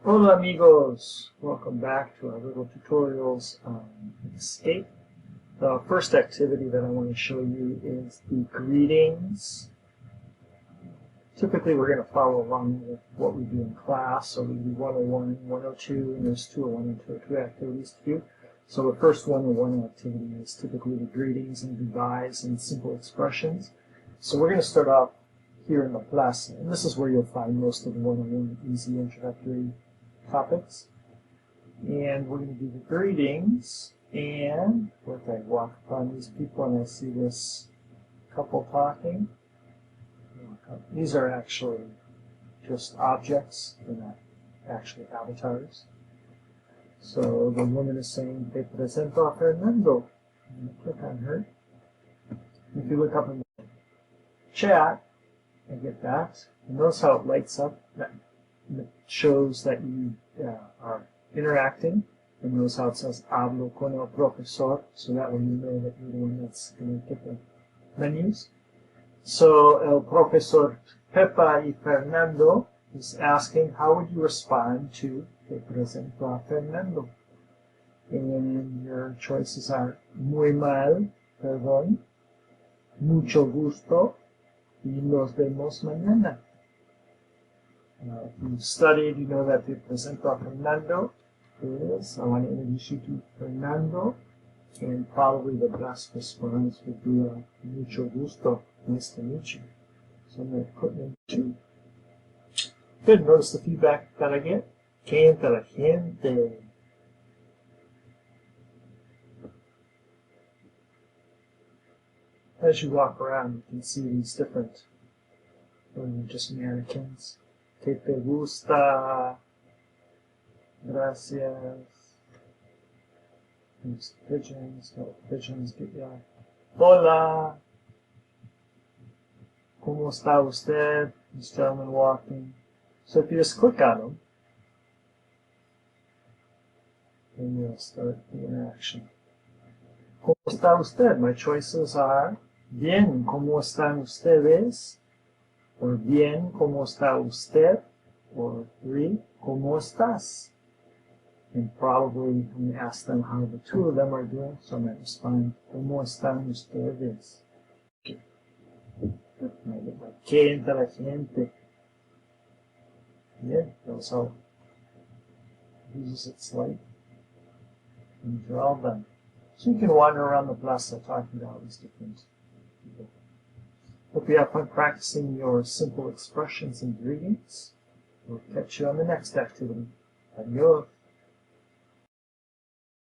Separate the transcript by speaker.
Speaker 1: Hola amigos! Welcome back to our little tutorials on Escape. The first activity that I want to show you is the greetings. Typically we're going to follow along with what we do in class, so we do 101, 102, and there's 201 and 202 activities to do. So the first 101 activity is typically the greetings and goodbyes and simple expressions. So we're going to start off here in the plaza, and this is where you'll find most of the 101 easy introductory topics. And we're going to do the greetings, and if I walk upon these people and I see this couple talking, these are actually just objects, they're not actually avatars. So the woman is saying, "Te presento a Fernando." I'm going to click on her. If you look up in the chat, I get that. And notice how it lights up. That shows that you are interacting. And notice how it says "Hablo con el profesor," so that way you know that you're the one that's going to get the menus. So el profesor Pepa y Fernando is asking, how would you respond to "Te presento a Fernando"? And your choices are muy mal, perdón, mucho gusto, y nos vemos mañana. If you've studied, you know that "Te presento a Fernando" is, I want to introduce you to Fernando, and probably the best response would be mucho gusto, nice to meet you. So I'm going to put in 2. Good, notice the feedback that I get. Qué inteligente. As you walk around, you can see these different, just mannequins. Que te gusta? Gracias. There's pigeons, pigeons get ya. Hola. ¿Cómo está usted? This gentleman walking. So if you just click on them, then you'll start the interaction. ¿Cómo está usted? My choices are bien, ¿cómo están ustedes? Or bien, ¿cómo está usted? Or 3, ¿cómo estás? And probably I'm going to ask them how the 2 of them are doing, so I might respond, ¿cómo están ustedes? Qué inteligente. Yeah, that's how it uses its light. And you're all done. So you can wander around the plaza talking to all these different people. Hope you have fun practicing your simple expressions and greetings. We'll catch you on the next activity. Adios.